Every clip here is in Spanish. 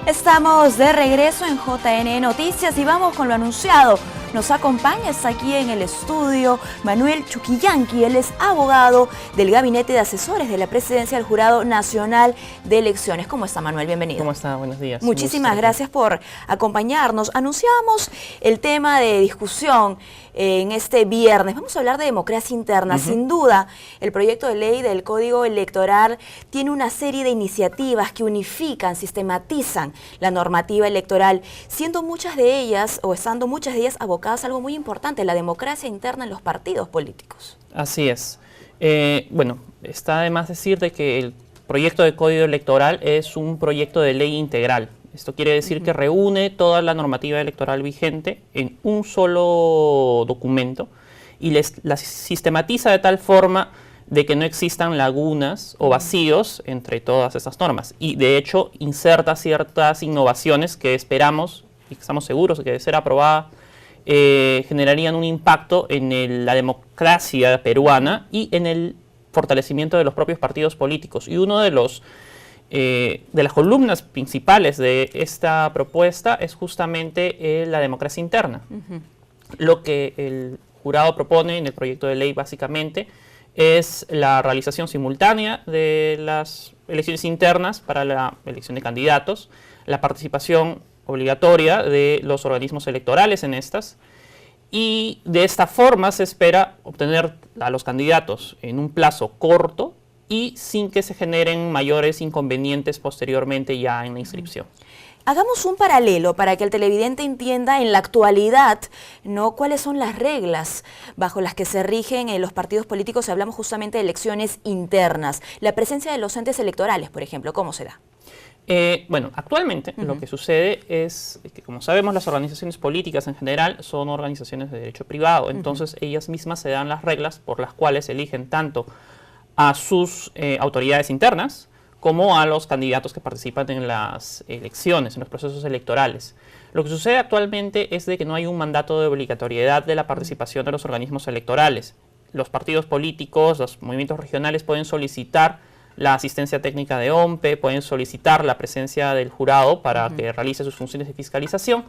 Estamos de regreso en JN Noticias y vamos con lo anunciado. Nos acompaña, está aquí en el estudio, Manuel Chuquillanqui. Él es abogado del Gabinete de Asesores de la Presidencia del Jurado Nacional de Elecciones. ¿Cómo está, Manuel? Bienvenido. ¿Cómo está? Buenos días. Muchísimas gracias por acompañarnos. Anunciábamos el tema de discusión en este viernes. Vamos a hablar de democracia interna. Sin duda, el proyecto de ley del Código Electoral tiene una serie de iniciativas que unifican, sistematizan la normativa electoral, siendo muchas de ellas, o estando muchas de ellas abocadas a algo muy importante, la democracia interna en los partidos políticos. Así es. Bueno, está de más decir de que el proyecto de Código Electoral es un proyecto de ley integral. Esto quiere decir que reúne toda la normativa electoral vigente en un solo documento y la sistematiza de tal forma de que no existan lagunas o vacíos entre todas estas normas. Y de hecho inserta ciertas innovaciones que esperamos y que estamos seguros de que de ser aprobada generarían un impacto en la democracia peruana y en el fortalecimiento de los propios partidos políticos. Y uno de las columnas principales de esta propuesta es justamente la democracia interna. Lo que el jurado propone en el proyecto de ley básicamente es la realización simultánea de las elecciones internas para la elección de candidatos, la participación obligatoria de los organismos electorales en estas, y de esta forma se espera obtener a los candidatos en un plazo corto y sin que se generen mayores inconvenientes posteriormente ya en la inscripción. Hagamos un paralelo para que el televidente entienda en la actualidad, ¿no?, cuáles son las reglas bajo las que se rigen los partidos políticos si hablamos justamente de elecciones internas. La presencia de los entes electorales, por ejemplo, ¿cómo se da? Bueno, actualmente lo que sucede es que, como sabemos, las organizaciones políticas en general son organizaciones de derecho privado, entonces ellas mismas se dan las reglas por las cuales eligen tanto a sus autoridades internas como a los candidatos que participan en las elecciones, en los procesos electorales. Lo que sucede actualmente es de que no hay un mandato de obligatoriedad de la participación de los organismos electorales. Los partidos políticos, los movimientos regionales pueden solicitar la asistencia técnica de OMPE, pueden solicitar la presencia del jurado para que realice sus funciones de fiscalización,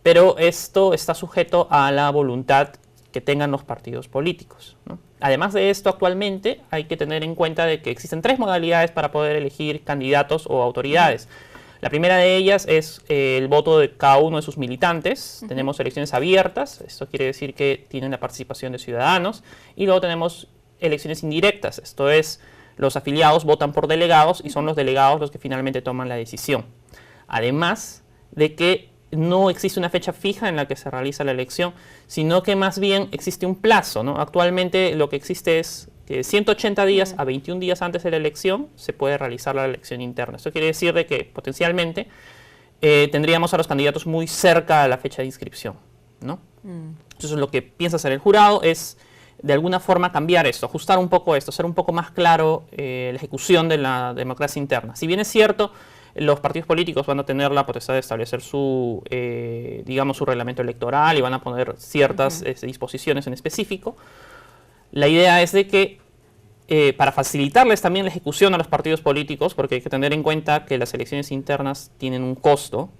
pero esto está sujeto a la voluntad que tengan los partidos políticos, ¿no? Además de esto, actualmente hay que tener en cuenta de que existen 3 modalidades para poder elegir candidatos o autoridades. La primera de ellas es el voto de cada uno de sus militantes. Tenemos elecciones abiertas, esto quiere decir que tienen la participación de ciudadanos, y luego tenemos elecciones indirectas, esto es, los afiliados votan por delegados y son los delegados los que finalmente toman la decisión. Además de que no existe una fecha fija en la que se realiza la elección, sino que más bien existe un plazo, ¿no? Actualmente lo que existe es que 180 días a 21 días antes de la elección se puede realizar la elección interna. Esto quiere decir de que potencialmente tendríamos a los candidatos muy cerca a la fecha de inscripción, ¿no? Entonces lo que piensa hacer el jurado es de alguna forma cambiar esto, ajustar un poco esto, hacer un poco más claro la ejecución de la democracia interna. Si bien es cierto, los partidos políticos van a tener la potestad de establecer su, digamos, su reglamento electoral y van a poner ciertas disposiciones en específico, la idea es de que para facilitarles también la ejecución a los partidos políticos, porque hay que tener en cuenta que las elecciones internas tienen un costo,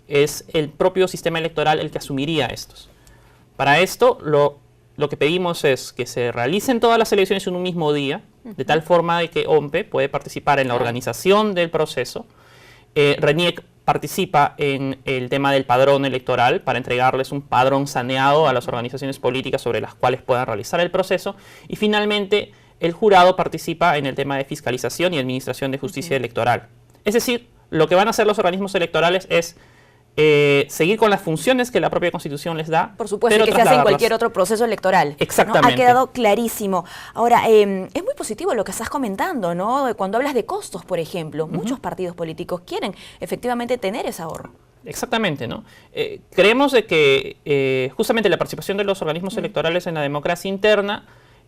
es el propio sistema electoral el que asumiría estos. Para esto, lo que pedimos es que se realicen todas las elecciones en un mismo día, de tal forma de que OMPE puede participar en la organización del proceso. RENIEC participa en el tema del padrón electoral para entregarles un padrón saneado a las organizaciones políticas sobre las cuales puedan realizar el proceso. Y finalmente, el jurado participa en el tema de fiscalización y administración de justicia electoral. Es decir, lo que van a hacer los organismos electorales es seguir con las funciones que la propia Constitución les da. Por supuesto, pero que se hace en cualquier otro proceso electoral. Exactamente. ¿No? Ha quedado clarísimo. Ahora, es muy positivo lo que estás comentando, ¿no? Cuando hablas de costos, por ejemplo, muchos partidos políticos quieren efectivamente tener ese ahorro. Exactamente, ¿no? Creemos de que justamente la participación de los organismos electorales en la democracia interna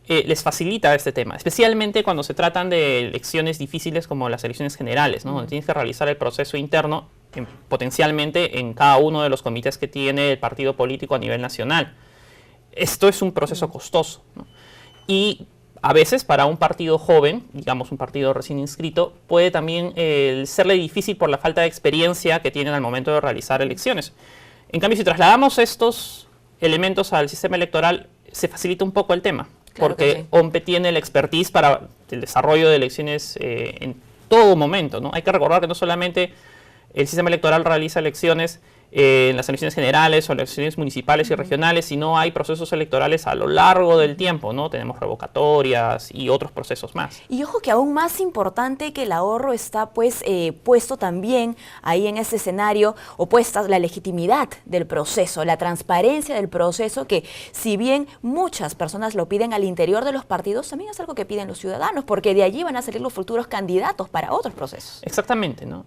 les facilita este tema, especialmente cuando se tratan de elecciones difíciles como las elecciones generales, ¿no? Donde tienes que realizar el proceso interno potencialmente en cada uno de los comités que tiene el partido político a nivel nacional. Esto es un proceso costoso, ¿no? Y a veces para un partido joven, digamos un partido recién inscrito, puede también serle difícil por la falta de experiencia que tienen al momento de realizar elecciones. En cambio, si trasladamos estos elementos al sistema electoral, se facilita un poco el tema, Claro porque que sí. OMPE tiene la expertise para el desarrollo de elecciones en todo momento, ¿no? Hay que recordar que no solamente el sistema electoral realiza elecciones en las elecciones generales o elecciones municipales y regionales, sino hay procesos electorales a lo largo del tiempo, ¿no? Tenemos revocatorias y otros procesos más. Y ojo que aún más importante que el ahorro está pues puesto también ahí en ese escenario, opuesta la legitimidad del proceso, la transparencia del proceso, que si bien muchas personas lo piden al interior de los partidos, también es algo que piden los ciudadanos, porque de allí van a salir los futuros candidatos para otros procesos. Exactamente, ¿no?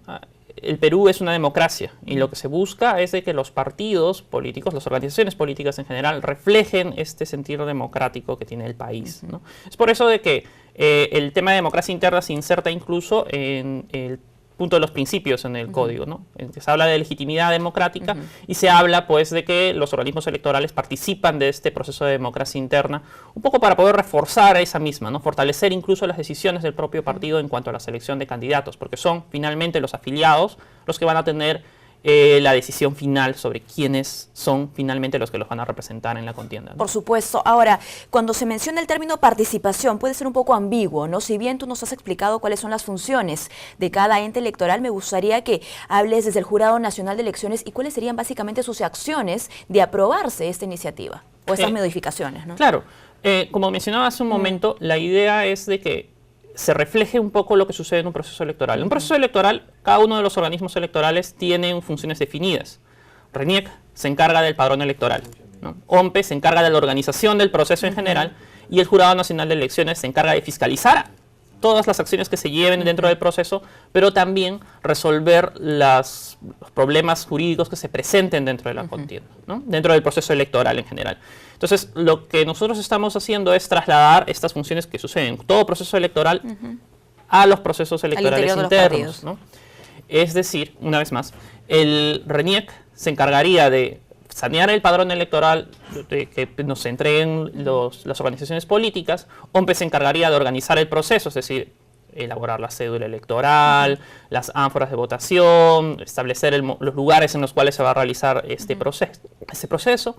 El Perú es una democracia y lo que se busca es de que los partidos políticos, las organizaciones políticas en general, reflejen este sentido democrático que tiene el país, ¿no? Es por eso de que el tema de democracia interna se inserta incluso en el punto de los principios en el código, ¿no? En que se habla de legitimidad democrática y se habla pues de que los organismos electorales participan de este proceso de democracia interna, un poco para poder reforzar esa misma, ¿no? Fortalecer incluso las decisiones del propio partido en cuanto a la selección de candidatos, porque son finalmente los afiliados los que van a tener la decisión final sobre quiénes son finalmente los que los van a representar en la contienda, ¿no? Por supuesto. Ahora, cuando se menciona el término participación, puede ser un poco ambiguo, ¿no? Si bien tú nos has explicado cuáles son las funciones de cada ente electoral, me gustaría que hables desde el Jurado Nacional de Elecciones y cuáles serían básicamente sus acciones de aprobarse esta iniciativa o estas modificaciones, ¿no? Claro. Como mencionaba hace un momento, la idea es de que se refleje un poco lo que sucede en un proceso electoral. En un proceso electoral, cada uno de los organismos electorales tienen funciones definidas. RENIEC se encarga del padrón electoral, ¿no? OMPE se encarga de la organización del proceso en general y el Jurado Nacional de Elecciones se encarga de fiscalizar todas las acciones que se lleven dentro del proceso, pero también resolver los problemas jurídicos que se presenten dentro de la contienda, ¿no? Dentro del proceso electoral en general. Entonces, lo que nosotros estamos haciendo es trasladar estas funciones que suceden en todo proceso electoral a los procesos electorales internos, ¿no? Es decir, una vez más, el RENIEC se encargaría de sanear el padrón electoral que nos entreguen las organizaciones políticas. OMPE se encargaría de organizar el proceso, es decir, elaborar la cédula electoral, las ánforas de votación, establecer los lugares en los cuales se va a realizar este proceso.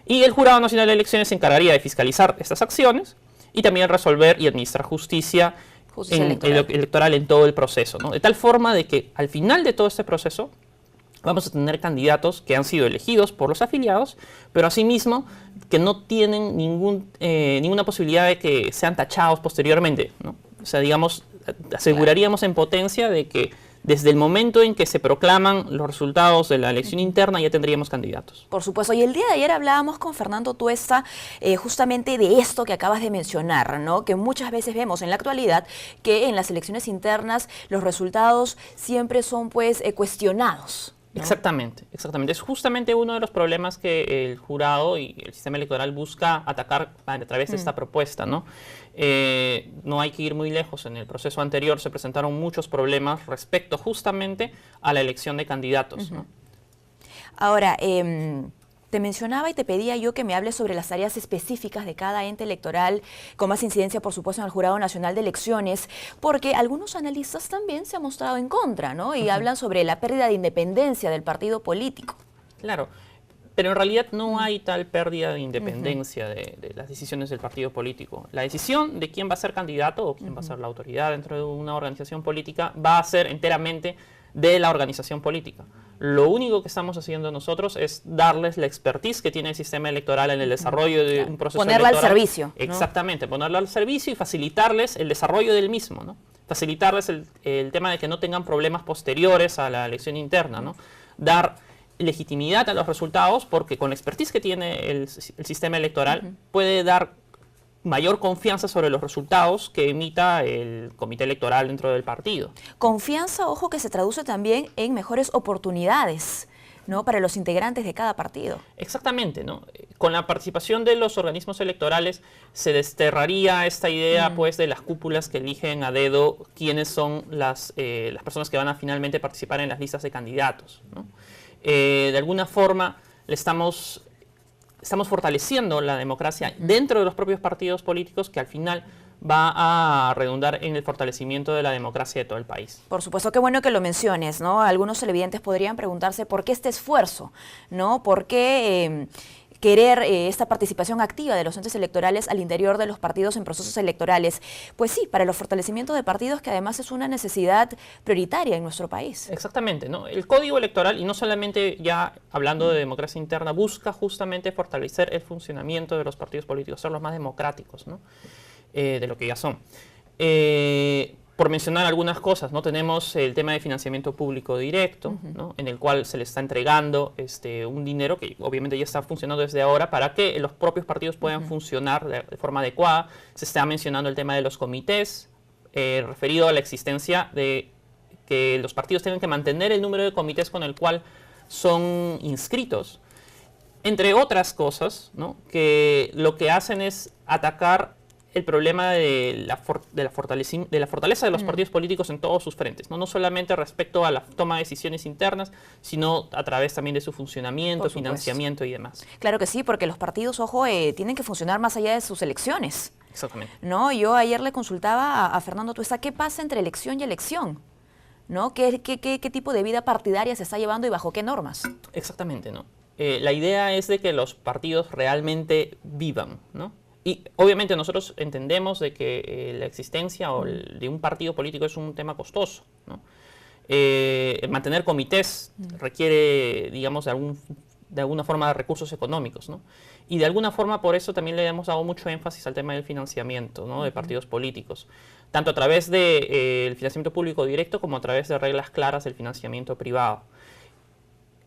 Y el Jurado Nacional de Elecciones se encargaría de fiscalizar estas acciones y también resolver y administrar justicia electoral en todo el proceso, ¿no? De tal forma de que al final de todo este proceso vamos a tener candidatos que han sido elegidos por los afiliados, pero asimismo que no tienen ninguna posibilidad de que sean tachados posteriormente, ¿no? O sea, digamos, aseguraríamos en potencia de que desde el momento en que se proclaman los resultados de la elección interna ya tendríamos candidatos. Por supuesto, y el día de ayer hablábamos con Fernando Tuesta justamente de esto que acabas de mencionar, ¿no? Que muchas veces vemos en la actualidad que en las elecciones internas los resultados siempre son pues cuestionados, ¿no? Exactamente, exactamente. Es justamente uno de los problemas que el jurado y el sistema electoral busca atacar a través de esta propuesta, ¿no? No hay que ir muy lejos. En el proceso anterior se presentaron muchos problemas respecto justamente a la elección de candidatos, ¿no? Ahora, te mencionaba y te pedía yo que me hables sobre las áreas específicas de cada ente electoral, con más incidencia, por supuesto, en el Jurado Nacional de Elecciones, porque algunos analistas también se han mostrado en contra, ¿no? Y hablan sobre la pérdida de independencia del partido político. Claro, pero en realidad no hay tal pérdida de independencia de las decisiones del partido político. La decisión de quién va a ser candidato o quién va a ser la autoridad dentro de una organización política va a ser enteramente de la organización política. Lo único que estamos haciendo nosotros es darles la expertise que tiene el sistema electoral en el desarrollo de un proceso ponerla electoral. Al servicio, ¿no? Exactamente, ponerla al servicio y facilitarles el desarrollo del mismo, ¿no? Facilitarles el tema de que no tengan problemas posteriores a la elección interna, ¿no? Dar legitimidad a los resultados, porque con la expertise que tiene el sistema electoral puede dar mayor confianza sobre los resultados que emita el comité electoral dentro del partido. Confianza, ojo, que se traduce también en mejores oportunidades ¿no? Para los integrantes de cada partido. Exactamente, ¿no? Con la participación de los organismos electorales se desterraría esta idea pues, de las cúpulas que eligen a dedo quiénes son las personas que van a finalmente participar en las listas de candidatos, ¿no? De alguna forma estamos fortaleciendo la democracia dentro de los propios partidos políticos, que al final va a redundar en el fortalecimiento de la democracia de todo el país. Por supuesto, qué bueno que lo menciones, ¿no? Algunos televidentes podrían preguntarse por qué este esfuerzo, ¿no? ¿Por qué querer esta participación activa de los entes electorales al interior de los partidos en procesos electorales? Pues sí, para el fortalecimiento de partidos, que además es una necesidad prioritaria en nuestro país. Exactamente, ¿no? El Código Electoral, y no solamente ya hablando de democracia interna, busca justamente fortalecer el funcionamiento de los partidos políticos, ser los más democráticos, ¿no? De lo que ya son. Por mencionar algunas cosas, ¿no? Tenemos el tema de financiamiento público directo, ¿no? En el cual se le está entregando un dinero que obviamente ya está funcionando desde ahora para que los propios partidos puedan funcionar de forma adecuada. Se está mencionando el tema de los comités, referido a la existencia de que los partidos tienen que mantener el número de comités con el cual son inscritos. Entre otras cosas, ¿no? Que lo que hacen es atacar el problema de la fortaleza de los partidos políticos en todos sus frentes, ¿no? No solamente respecto a la toma de decisiones internas, sino a través también de su funcionamiento, financiamiento y demás. Claro que sí, porque los partidos, ojo, tienen que funcionar más allá de sus elecciones. Exactamente. ¿No? Yo ayer le consultaba a Fernando Tuesta qué pasa entre elección y elección, ¿no? ¿Qué tipo de vida partidaria se está llevando y bajo qué normas? Exactamente, ¿no? La idea es de que los partidos realmente vivan, ¿no? Y obviamente nosotros entendemos de que la existencia de un partido político es un tema costoso, ¿no? Mantener comités requiere, digamos, de alguna forma de recursos económicos, ¿no? Y de alguna forma por eso también le hemos dado mucho énfasis al tema del financiamiento, ¿no? De partidos políticos, tanto a través del financiamiento público directo como a través de reglas claras del financiamiento privado.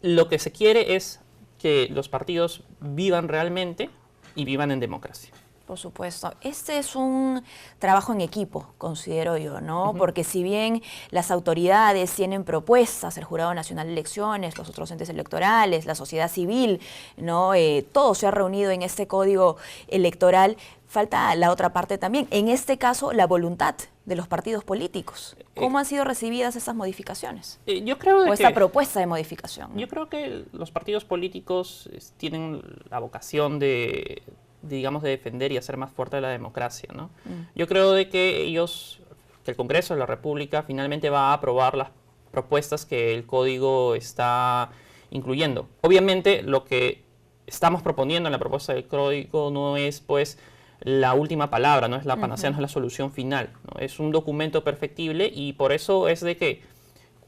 Lo que se quiere es que los partidos vivan realmente y vivan en democracia. Por supuesto. Este es un trabajo en equipo, considero yo, ¿no? Porque si bien las autoridades tienen propuestas, el Jurado Nacional de Elecciones, los otros entes electorales, la sociedad civil, ¿no? Todo se ha reunido en este código electoral, falta la otra parte también. En este caso, la voluntad de los partidos políticos. ¿Cómo han sido recibidas esas modificaciones? Yo creo o esta propuesta de modificación, ¿no? Yo creo que los partidos políticos tienen la vocación de defender y hacer más fuerte la democracia, ¿no? Yo creo de que el Congreso de la República finalmente va a aprobar las propuestas que el código está incluyendo. Obviamente lo que estamos proponiendo en la propuesta del código no es pues la última palabra, no es la panacea, no es la solución final, ¿no? Es un documento perfectible y por eso es de que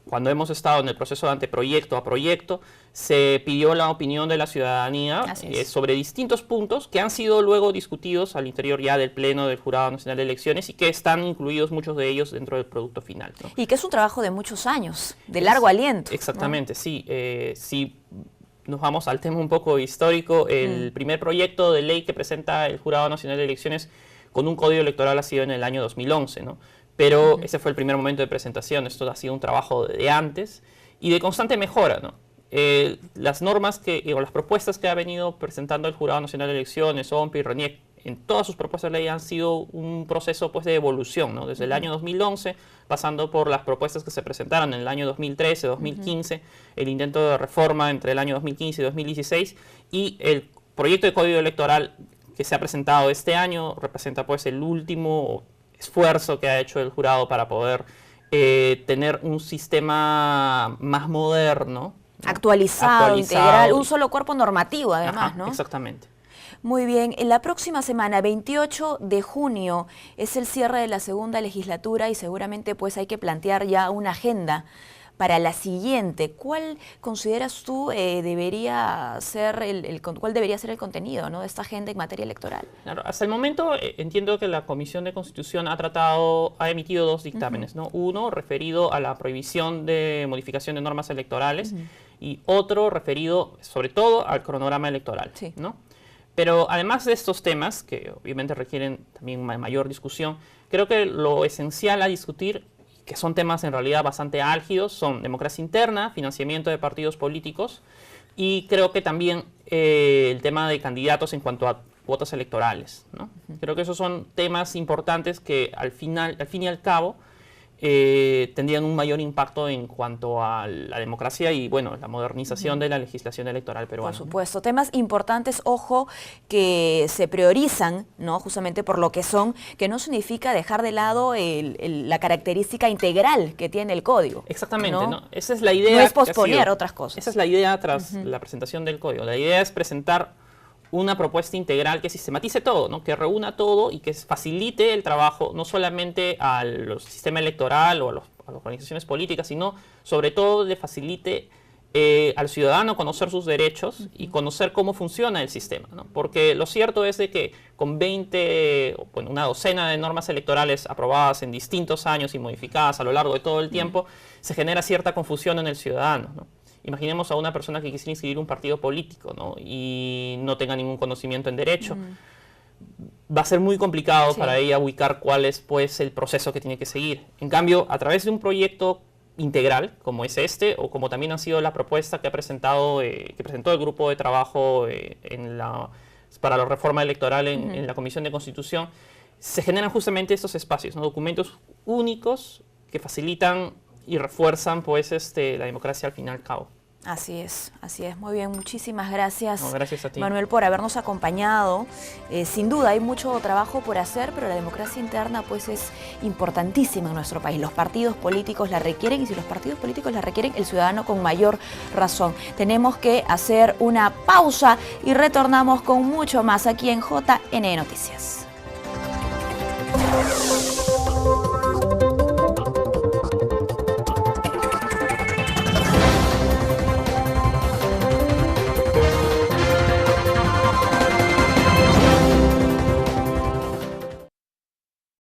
cuando hemos estado en el proceso de anteproyecto a proyecto, se pidió la opinión de la ciudadanía sobre distintos puntos que han sido luego discutidos al interior ya del Pleno del Jurado Nacional de Elecciones y que están incluidos muchos de ellos dentro del producto final, ¿no? Y que es un trabajo de muchos años, de largo aliento. Exactamente, ¿no? Sí. Si nos vamos al tema un poco histórico, el primer proyecto de ley que presenta el Jurado Nacional de Elecciones con un código electoral ha sido en el año 2011, ¿no? Pero ese fue el primer momento de presentación. Esto ha sido un trabajo de antes y de constante mejora, ¿no? Las normas o las propuestas que ha venido presentando el Jurado Nacional de Elecciones, OMPE y RENIEC, en todas sus propuestas de ley han sido un proceso pues, de evolución, ¿no? Desde el año 2011, pasando por las propuestas que se presentaron en el año 2013, 2015, el intento de reforma entre el año 2015 y 2016, y el proyecto de código electoral que se ha presentado este año representa pues el último esfuerzo que ha hecho el jurado para poder tener un sistema más moderno, ¿no? Actualizado, integral, un solo cuerpo normativo además, Ajá, ¿no? Exactamente. Muy bien, en la próxima semana, 28 de junio, es el cierre de la segunda legislatura y seguramente pues hay que plantear ya una agenda para la siguiente. ¿Cuál consideras tú debería ser cuál debería ser el contenido, ¿no? de esta agenda en materia electoral? Claro, hasta el momento entiendo que la Comisión de Constitución ha emitido dos dictámenes, ¿no? Uno referido a la prohibición de modificación de normas electorales y otro referido sobre todo al cronograma electoral, ¿no? Pero además de estos temas, que obviamente requieren también mayor discusión, creo que lo esencial a discutir, que son temas en realidad bastante álgidos, son democracia interna, financiamiento de partidos políticos y creo que también el tema de candidatos en cuanto a cuotas electorales, ¿no? Creo que esos son temas importantes que al fin y al cabo tendrían un mayor impacto en cuanto a la democracia y, bueno, la modernización de la legislación electoral peruana. Por supuesto, temas importantes, ojo, que se priorizan, ¿no? Justamente por lo que son, que no significa dejar de lado la característica integral que tiene el código. Exactamente, ¿no? Esa es la idea. No es posponer otras cosas. Esa es la idea tras la presentación del código. La idea es presentar una propuesta integral que sistematice todo, ¿no? Que reúna todo y que facilite el trabajo no solamente al sistema electoral o a las organizaciones políticas, sino sobre todo le facilite al ciudadano conocer sus derechos y conocer cómo funciona el sistema, ¿no? Porque lo cierto es de que con una docena de normas electorales aprobadas en distintos años y modificadas a lo largo de todo el tiempo, se genera cierta confusión en el ciudadano, ¿no? Imaginemos a una persona que quisiera inscribir un partido político, ¿no? Y no tenga ningún conocimiento en derecho. Va a ser muy complicado para ella ubicar cuál es, pues, el proceso que tiene que seguir. En cambio, a través de un proyecto integral, como es este, o como también ha sido la propuesta que presentó el grupo de trabajo para la reforma electoral en la Comisión de Constitución, se generan justamente estos espacios, ¿no? Documentos únicos que facilitan y refuerzan, pues, la democracia al fin y al cabo. Así es, así es. Muy bien, muchísimas gracias, gracias a ti, Manuel, por habernos acompañado. Sin duda hay mucho trabajo por hacer, pero la democracia interna, pues, es importantísima en nuestro país. Los partidos políticos la requieren y si los partidos políticos la requieren, el ciudadano con mayor razón. Tenemos que hacer una pausa y retornamos con mucho más aquí en JN Noticias.